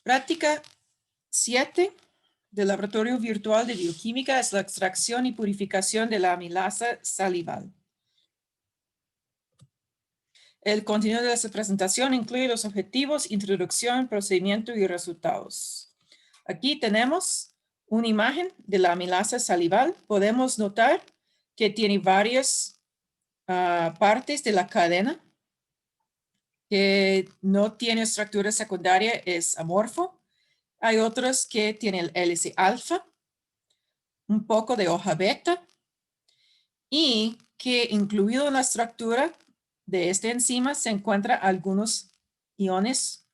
Práctica 7 del Laboratorio Virtual de Bioquímica es la extracción y purificación de la amilasa salival. El contenido de esta presentación incluye los objetivos, introducción, procedimiento y resultados. Aquí tenemos una imagen de la amilasa salival. Podemos notar que tiene varias partes de la cadena que no tiene estructura secundaria, es amorfo. Hay otros que tienen el hélice alfa, un poco de hoja beta, y que incluido en la estructura de esta enzima se encuentran algunos iones,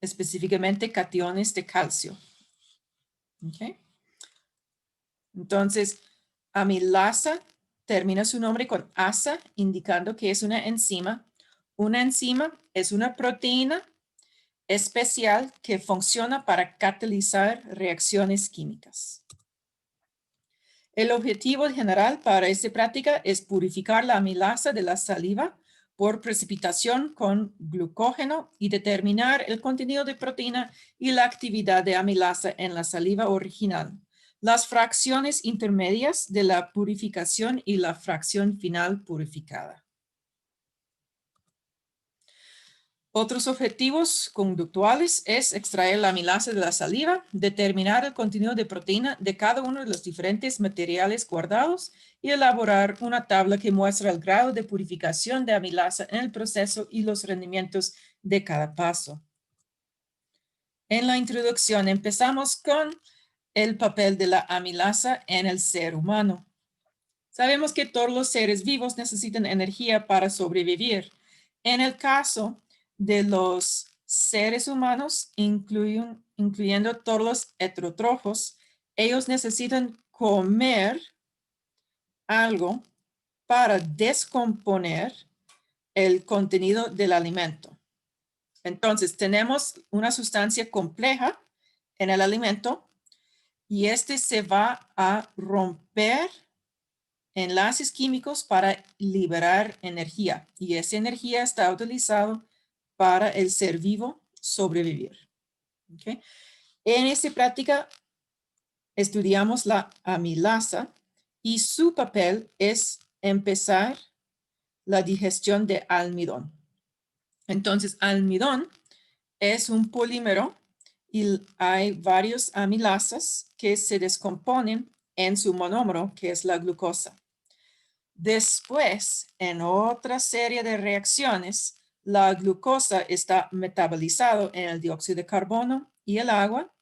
específicamente cationes de calcio. ¿Okay? Entonces, amilasa termina su nombre con asa, indicando que es una enzima. Una enzima es una proteína especial que funciona para catalizar reacciones químicas. El objetivo general para esta práctica es purificar la amilasa de la saliva por precipitación con glucógeno y determinar el contenido de proteína y la actividad de amilasa en la saliva original, las fracciones intermedias de la purificación y la fracción final purificada. Otros objetivos conductuales es extraer la amilasa de la saliva, determinar el contenido de proteína de cada uno de los diferentes materiales guardados y elaborar una tabla que muestra el grado de purificación de amilasa en el proceso y los rendimientos de cada paso. En la introducción empezamos con el papel de la amilasa en el ser humano. Sabemos que todos los seres vivos necesitan energía para sobrevivir. En el caso de los seres humanos, incluyendo todos los heterótrofos, ellos necesitan comer algo para descomponer el contenido del alimento. Entonces, tenemos una sustancia compleja en el alimento y este se va a romper enlaces químicos para liberar energía y esa energía está utilizada para el ser vivo sobrevivir. ¿Okay? En esta práctica estudiamos la amilasa y su papel es empezar la digestión de almidón. Entonces, almidón es un polímero y hay varios amilasas que se descomponen en su monómero, que es la glucosa. Después, en otra serie de reacciones, la glucosa está metabolizado en el dióxido de carbono y el agua,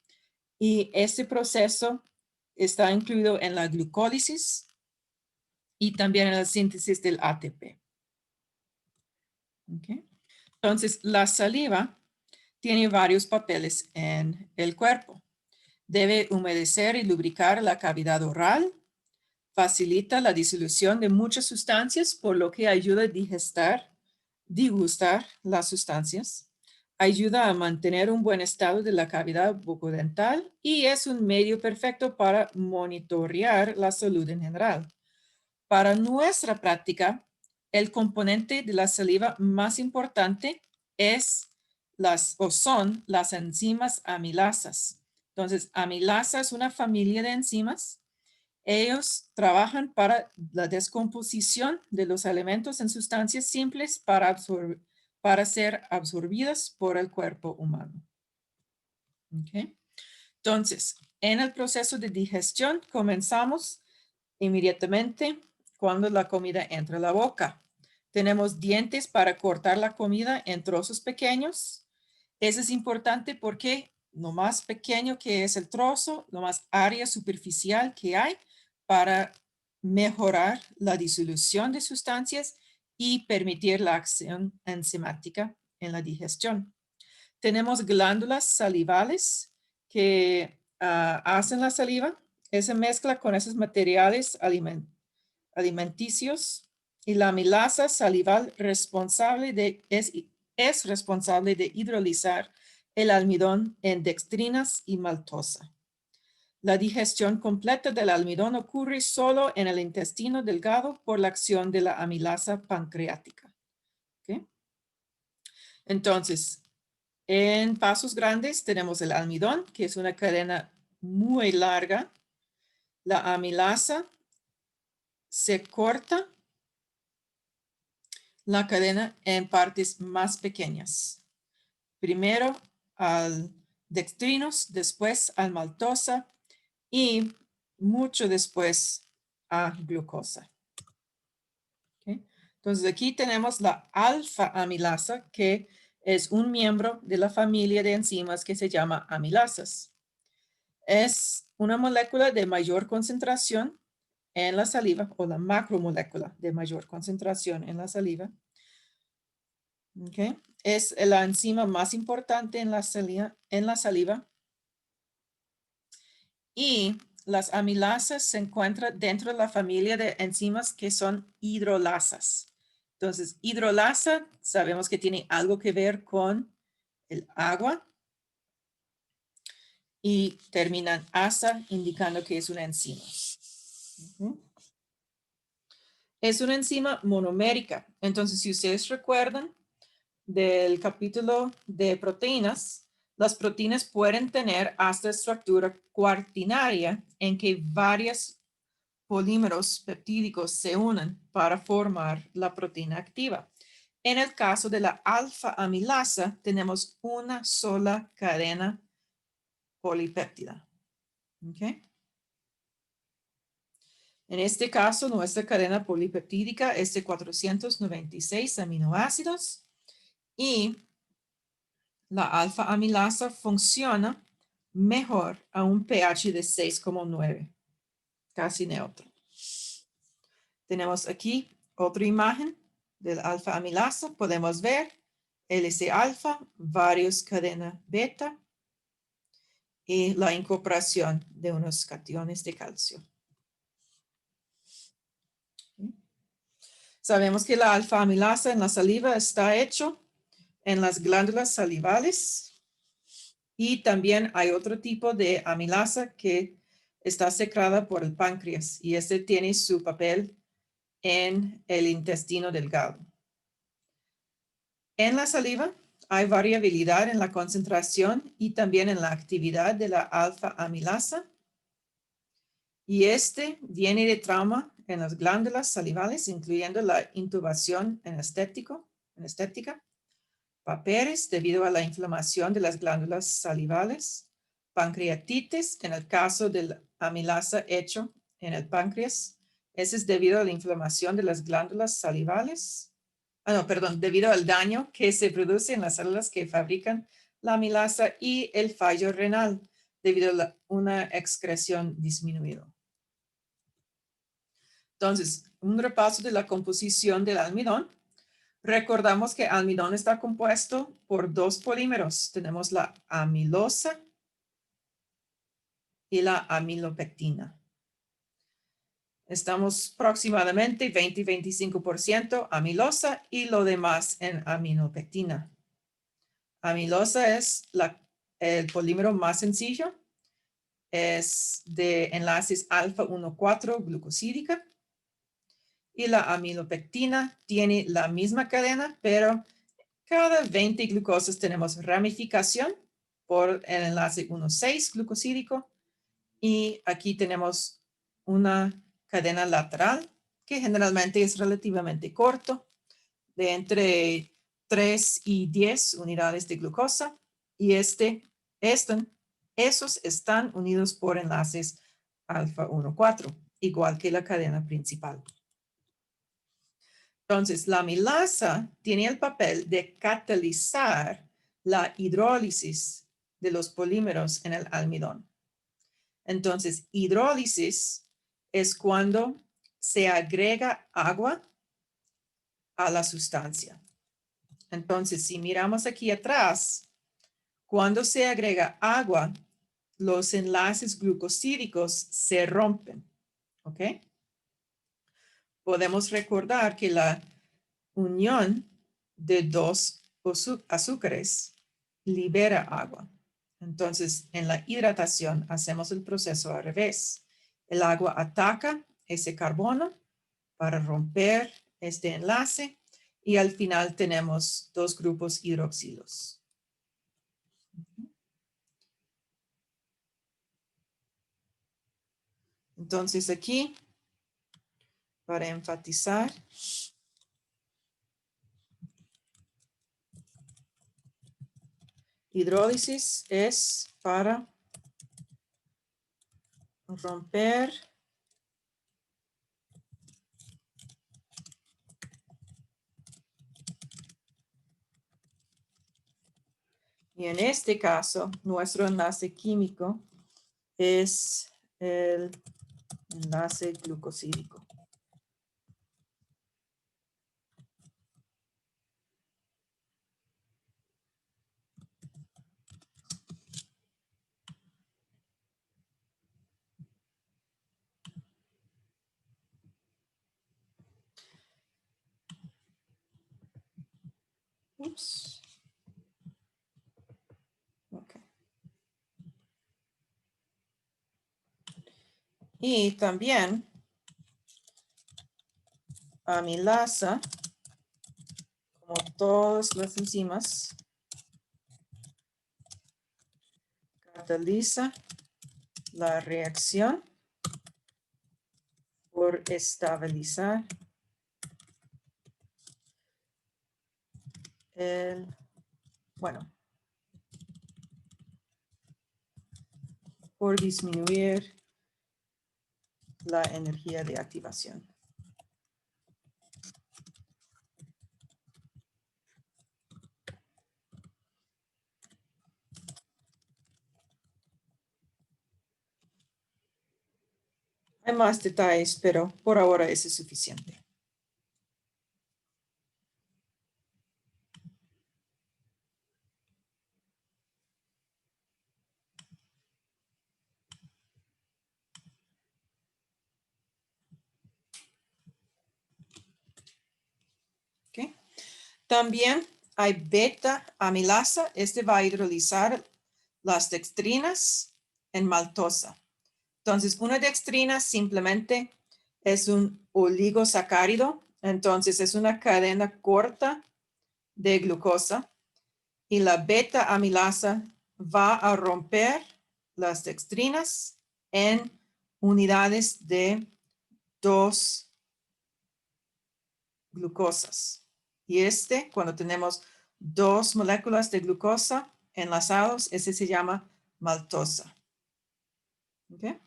y este proceso está incluido en la glucólisis y también en la síntesis del ATP. Okay. Entonces, la saliva tiene varios papeles en el cuerpo. Debe humedecer y lubricar la cavidad oral, facilita la disolución de muchas sustancias, por lo que ayuda a degustar las sustancias, ayuda a mantener un buen estado de la cavidad bucodental y es un medio perfecto para monitorear la salud en general. Para nuestra práctica, el componente de la saliva más importante son las enzimas amilasas. Entonces, amilasa es una familia de enzimas. Ellos trabajan para la descomposición de los elementos en sustancias simples para ser absorbidas por el cuerpo humano. Okay. Entonces, en el proceso de digestión comenzamos inmediatamente cuando la comida entra a la boca. Tenemos dientes para cortar la comida en trozos pequeños. Eso es importante porque lo más pequeño que es el trozo, lo más área superficial que hay para mejorar la disolución de sustancias y permitir la acción enzimática en la digestión. Tenemos glándulas salivales que hacen la saliva. Esa mezcla con esos materiales alimenticios y la amilasa salival es responsable de hidrolizar el almidón en dextrinas y maltosa. La digestión completa del almidón ocurre solo en el intestino delgado por la acción de la amilasa pancreática. ¿Okay? Entonces, En pasos grandes tenemos el almidón, que es una cadena muy larga. La amilasa se corta la cadena en partes más pequeñas. Primero al dextrinos, después al maltosa y mucho después a glucosa. ¿Okay? Entonces aquí tenemos la alfa amilasa, que es un miembro de la familia de enzimas que se llama amilasas. Es una molécula de mayor concentración en la saliva, o la macromolécula de mayor concentración en la saliva. Okay. Es la enzima más importante en la saliva. Y las amilasas se encuentran dentro de la familia de enzimas que son hidrolasas. Entonces, hidrolasa sabemos que tiene algo que ver con el agua y terminan asa, indicando que es una enzima. Es una enzima monomérica. Entonces, si ustedes recuerdan del capítulo de proteínas, las proteínas pueden tener hasta estructura cuaternary en que varios polímeros peptídicos se unen para formar la proteína activa. En el caso de la alfa amilasa, tenemos una sola cadena polipéptida. ¿Okay? En este caso, nuestra cadena polipeptídica es de 496 aminoácidos y la alfa amilasa funciona mejor a un pH de 6,9, casi neutro. Tenemos aquí otra imagen del alfa amilasa. Podemos ver LC alfa, varios cadenas beta y la incorporación de unos cationes de calcio. Sabemos que la alfa amilasa en la saliva está hecho en las glándulas salivales y también hay otro tipo de amilasa que está secreta por el páncreas y este tiene su papel en el intestino delgado. En la saliva hay variabilidad en la concentración y también en la actividad de la alfa amilasa. Y este viene de trauma en las glándulas salivales, incluyendo la intubación anestética, papeles debido a la inflamación de las glándulas salivales, pancreatitis en el caso del amilasa hecho en el páncreas. Ese es debido a la inflamación de las glándulas salivales. Debido al daño que se produce en las células que fabrican la amilasa y el fallo renal debido a una excreción disminuida. Entonces, un repaso de la composición del almidón. Recordamos que el almidón está compuesto por dos polímeros. Tenemos la amilosa y la amilopectina. Estamos aproximadamente 20-25% amilosa y lo demás en aminopectina. Amilosa es el polímero más sencillo. Es de enlaces alfa 1,4 glucosídica. Y la amilopectina tiene la misma cadena, pero cada 20 glucosas tenemos ramificación por el enlace 1,6 glucosídico. Y aquí tenemos una cadena lateral que generalmente es relativamente corto, de entre 3 y 10 unidades de glucosa. Y esos están unidos por enlaces alfa 1,4, igual que la cadena principal. Entonces, la amilasa tiene el papel de catalizar la hidrólisis de los polímeros en el almidón. Entonces, hidrólisis es cuando se agrega agua a la sustancia. Entonces, si miramos aquí atrás, cuando se agrega agua, los enlaces glucosídicos se rompen. ¿Ok? Podemos recordar que la unión de dos azúcares libera agua. Entonces, en la hidratación hacemos el proceso al revés. El agua ataca ese carbono para romper este enlace y al final tenemos dos grupos hidroxilos. Entonces aquí, para enfatizar, hidrólisis es para romper y en este caso nuestro enlace químico es el enlace glucosídico. Ups. Okay. Y también amilasa, como todas las enzimas, cataliza la reacción por estabilizar por disminuir la energía de activación. Hay más detalles, pero por ahora eso es suficiente. Okay. También hay beta amilasa. Este va a hidrolizar las dextrinas en maltosa. Entonces, una dextrina simplemente es un oligosacárido. Entonces, es una cadena corta de glucosa. Y la beta amilasa va a romper las dextrinas en unidades de 2 glucosas. Y cuando tenemos 2 moléculas de glucosa enlazados, ese se llama maltosa. ¿Okay?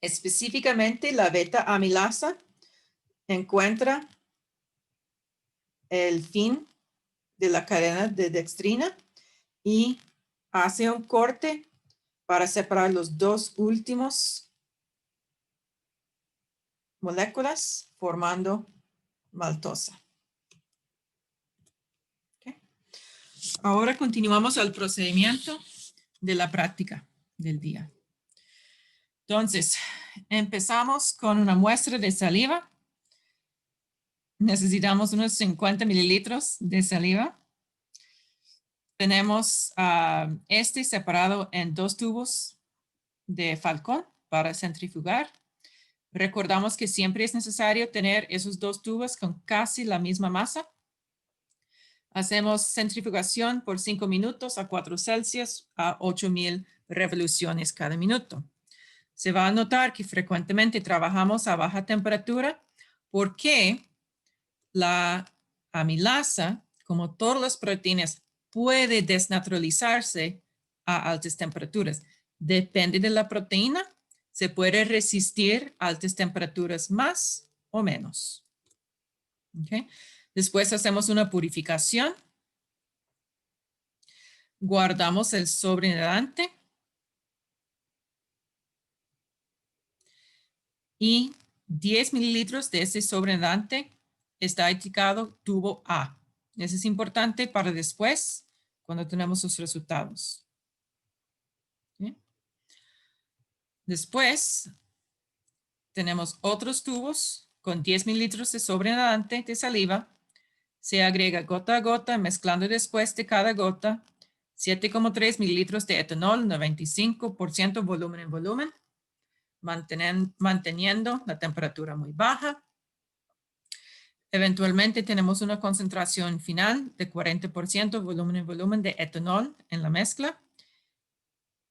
Específicamente, la beta amilasa encuentra el fin de la cadena de dextrina y hace un corte para separar los 2 últimos moléculas formando maltosa. Okay. Ahora continuamos al procedimiento de la práctica del día. Entonces, empezamos con una muestra de saliva. Necesitamos unos 50 mililitros de saliva. Tenemos separado en 2 tubos de Falcón para centrifugar. Recordamos que siempre es necesario tener esos 2 tubos con casi la misma masa. Hacemos centrifugación por 5 minutos a 4 Celsius a 8,000 revoluciones cada minuto. Se va a notar que frecuentemente trabajamos a baja temperatura porque la amilasa, como todas las proteínas, puede desnaturalizarse a altas temperaturas. Depende de la proteína, se puede resistir a altas temperaturas más o menos. Okay. Después hacemos una purificación. Guardamos el sobrenadante. Y 10 mililitros de ese sobrenadante está etiquetado tubo A. Eso es importante para después, cuando tenemos los resultados. ¿Sí? Después, tenemos otros tubos con 10 mililitros de sobrenadante de saliva. Se agrega gota a gota, mezclando después de cada gota 7,3 mililitros de etanol, 95% volumen en volumen, manteniendo la temperatura muy baja. Eventualmente tenemos una concentración final de 40% volumen en volumen de etanol en la mezcla.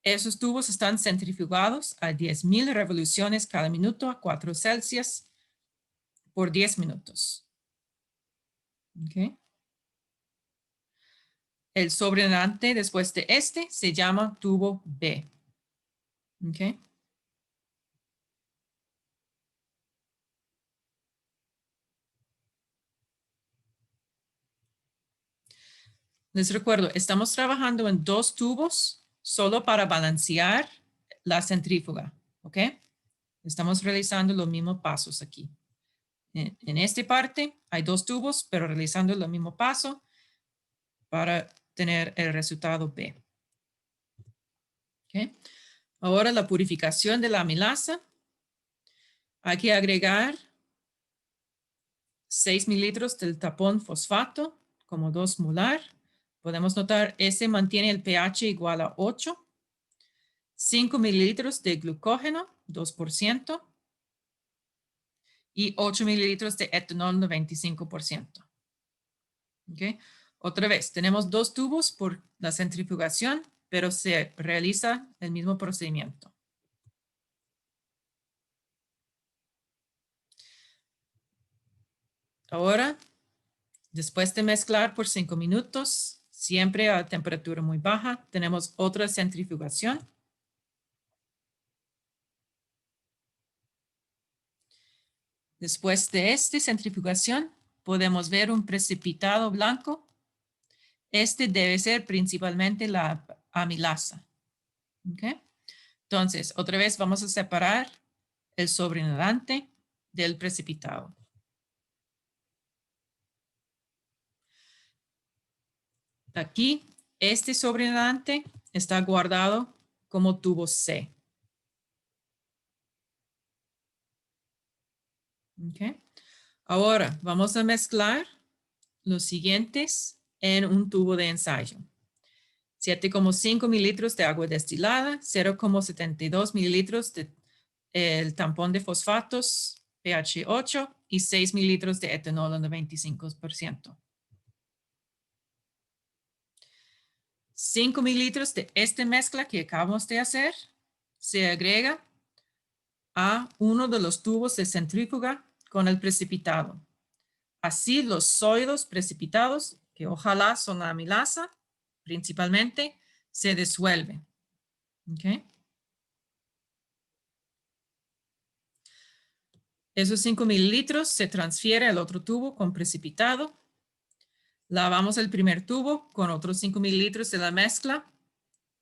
Esos tubos están centrifugados a 10,000 revoluciones cada minuto a 4 Celsius por 10 minutos. Okay. El sobrenadante después de este se llama tubo B. Okay. Les recuerdo, estamos trabajando en 2 tubos solo para balancear la centrífuga. ¿Ok? Estamos realizando los mismos pasos aquí. En esta parte hay 2 tubos, pero realizando el mismo paso para tener el resultado B. ¿Okay? Ahora la purificación de la amilasa. Hay que agregar 6 mililitros del tapón fosfato como 2 molar. Podemos notar, ese mantiene el pH igual a 8. 5 mililitros de glucógeno, 2%. Y 8 mililitros de etanol, 95%. ¿Okay? Otra vez, tenemos 2 tubos por la centrifugación, pero se realiza el mismo procedimiento. Ahora, después de mezclar por 5 minutos, siempre a temperatura muy baja, tenemos otra centrifugación. Después de esta centrifugación, podemos ver un precipitado blanco. Este debe ser principalmente la amilasa. ¿Okay? Entonces, otra vez vamos a separar el sobrenadante del precipitado. Aquí, este sobrenadante está guardado como tubo C. ¿Okay? Ahora, vamos a mezclar los siguientes en un tubo de ensayo. 7,5 mililitros de agua destilada, 0,72 mililitros de el tampón de fosfatos pH 8 y 6 mililitros de etanol al 95%. 5 mililitros de esta mezcla que acabamos de hacer se agrega a uno de los tubos de centrífuga con el precipitado. Así los sólidos precipitados, que ojalá son la amilasa principalmente, se disuelven. ¿Okay? Esos 5 mililitros se transfiere al otro tubo con precipitado. Lavamos el primer tubo con otros 5 mililitros de la mezcla.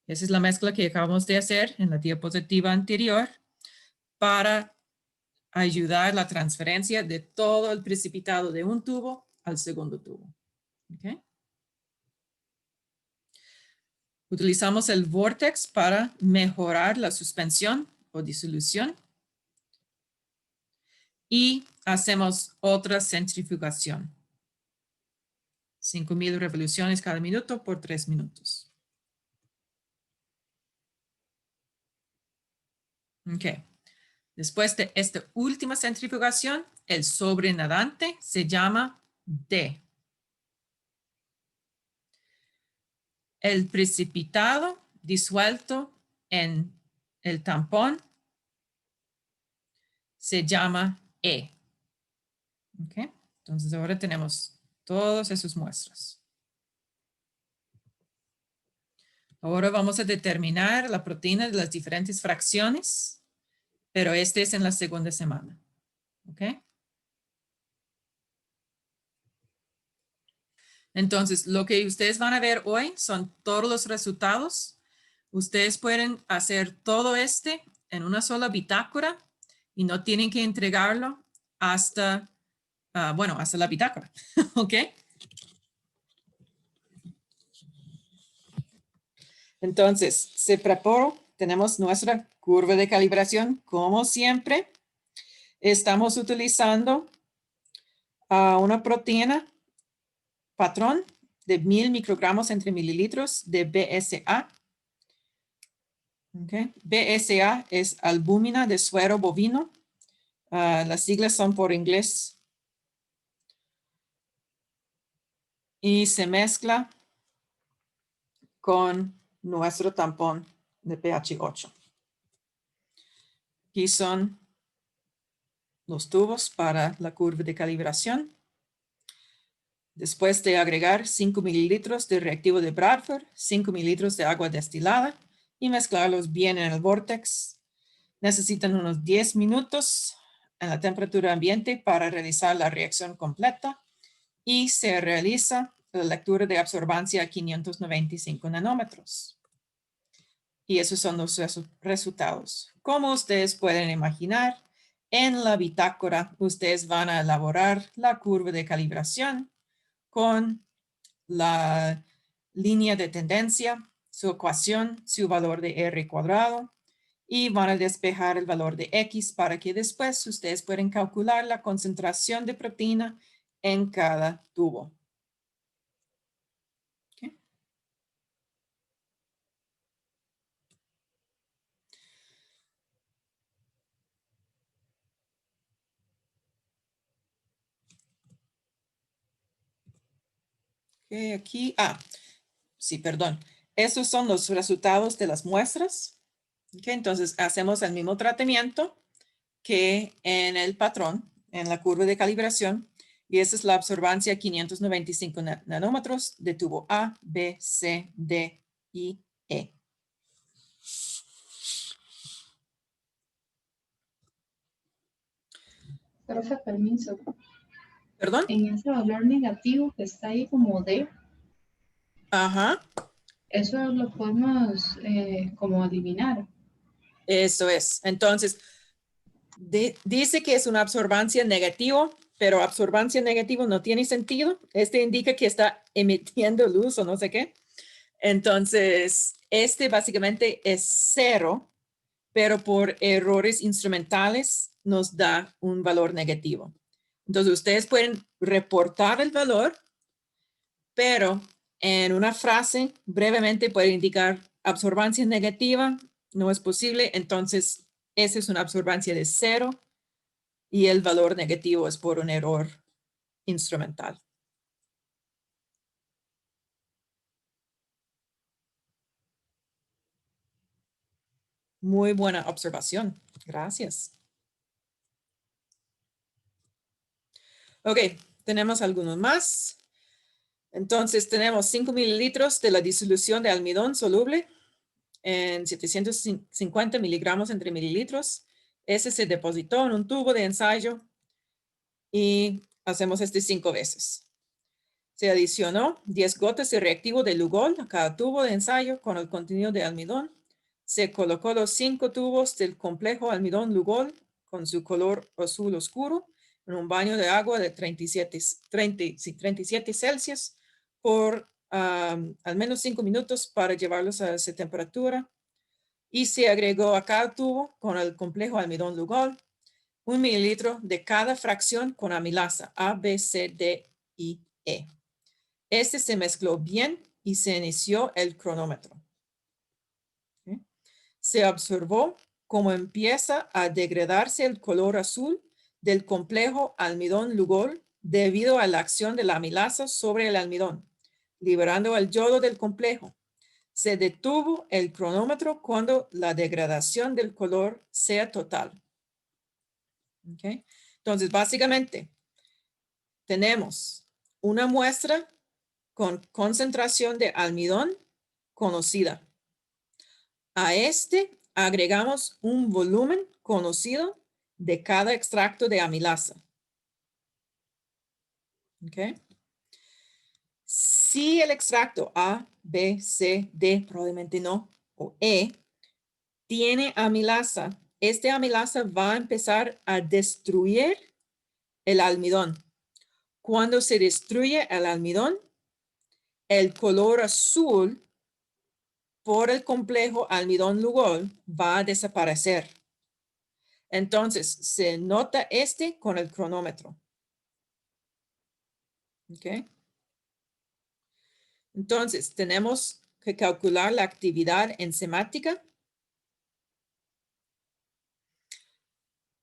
Esa es la mezcla que acabamos de hacer en la diapositiva anterior para ayudar la transferencia de todo el precipitado de un tubo al segundo tubo. ¿Okay? Utilizamos el vortex para mejorar la suspensión o disolución. Y hacemos otra centrifugación. 5,000 revoluciones cada minuto por 3 minutos. Ok. Después de esta última centrifugación, el sobrenadante se llama D. El precipitado disuelto en el tampón se llama E. Okay. Entonces ahora tenemos todas esas muestras. Ahora vamos a determinar la proteína de las diferentes fracciones, pero este es en la segunda semana. ¿Ok? Entonces, lo que ustedes van a ver hoy son todos los resultados. Ustedes pueden hacer todo en una sola bitácora y no tienen que entregarlo hasta, hasta la bitácora. ¿Ok? Entonces, se preparó. Tenemos nuestra curva de calibración. Como siempre, estamos utilizando una proteína patrón de 1000 microgramos entre mililitros de BSA. Okay. BSA es albúmina de suero bovino. Las siglas son por inglés. Y se mezcla con nuestro tampón de pH 8. Aquí son los tubos para la curva de calibración. Después de agregar 5 mililitros de reactivo de Bradford, 5 mililitros de agua destilada y mezclarlos bien en el vortex. Necesitan unos 10 minutos en la temperatura ambiente para realizar la reacción completa y se realiza la lectura de absorbancia a 595 nanómetros. Y esos son los resultados. Como ustedes pueden imaginar, en la bitácora ustedes van a elaborar la curva de calibración con la línea de tendencia, su ecuación, su valor de R cuadrado, y van a despejar el valor de X para que después ustedes puedan calcular la concentración de proteína en cada tubo. Okay. Okay, aquí, sí, perdón. Estos son los resultados de las muestras. Okay, entonces hacemos el mismo tratamiento que en el patrón, en la curva de calibración, y esa es la absorbancia 595 nanómetros de tubo A, B, C, D y E. Profe, permiso. ¿Perdón? En ese valor negativo que está ahí como D, Ajá, eso lo podemos como eliminar. eso es. Entonces, dice que es una absorbancia negativa, pero absorbancia negativa no tiene sentido. Este indica que está emitiendo luz o no sé qué. Entonces, este básicamente es 0, pero por errores instrumentales nos da un valor negativo. Entonces, ustedes pueden reportar el valor, pero en una frase brevemente puede indicar absorbancia negativa, no es posible, entonces esa es una absorbancia de 0 y el valor negativo es por un error instrumental. Muy buena observación. Gracias. Ok, tenemos algunos más. Entonces tenemos 5 mililitros de la disolución de almidón soluble en 750 miligramos entre mililitros. Ese se depositó en un tubo de ensayo y hacemos 5 veces. Se adicionó 10 gotas de reactivo de Lugol a cada tubo de ensayo con el contenido de almidón. Se colocó los 5 tubos del complejo almidón-Lugol con su color azul oscuro en un baño de agua de 37 Celsius por al menos 5 minutos para llevarlos a esa temperatura. Y se agregó a cada tubo con el complejo almidón-Lugol 1 mililitro de cada fracción con amilasa A, B, C, D y E. Este se mezcló bien y se inició el cronómetro. ¿Okay? Se observó cómo empieza a degradarse el color azul del complejo almidón-Lugol debido a la acción de la amilasa sobre el almidón, liberando el yodo del complejo. Se detuvo el cronómetro cuando la degradación del color sea total. ¿Okay? Entonces, básicamente, tenemos una muestra con concentración de almidón conocida. A este agregamos un volumen conocido de cada extracto de amilasa. ¿Okay? Si el extracto A, B, C, D, probablemente no, o E, tiene amilasa, este amilasa va a empezar a destruir el almidón. Cuando se destruye el almidón, el color azul por el complejo almidón-Lugol va a desaparecer. Entonces, se nota este con el cronómetro. ¿Ok? Entonces, tenemos que calcular la actividad enzimática.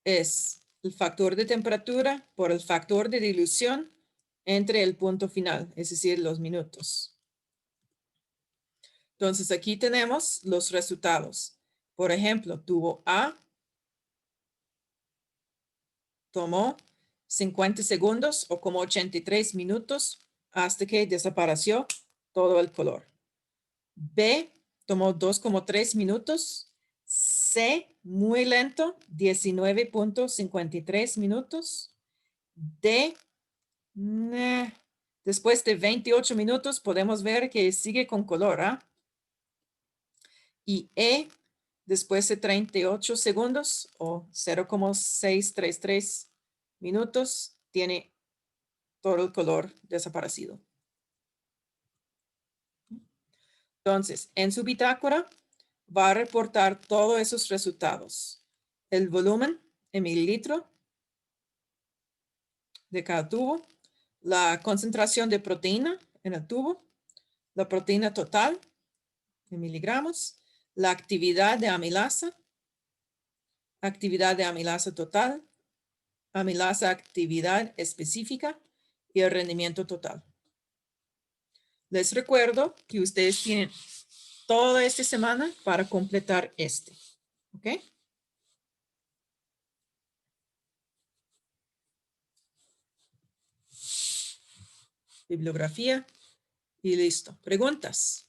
Es el factor de temperatura por el factor de dilución entre el punto final, es decir, los minutos. Entonces, aquí tenemos los resultados. Por ejemplo, tubo A tomó 50 segundos o como 83 minutos hasta que desapareció todo el color. B tomó 2,3 minutos. C, muy lento, 19,53 minutos. D, después de 28 minutos podemos ver que sigue con color. ¿Ah? Y E, después de 38 segundos o 0,633 minutos, tiene todo el color desaparecido. Entonces, en su bitácora va a reportar todos esos resultados. El volumen en mililitro de cada tubo, la concentración de proteína en el tubo, la proteína total en miligramos, la actividad de amilasa total, amilasa actividad específica y el rendimiento total. Les recuerdo que ustedes tienen toda esta semana para completar este. ¿Ok? Bibliografía y listo. ¿Preguntas?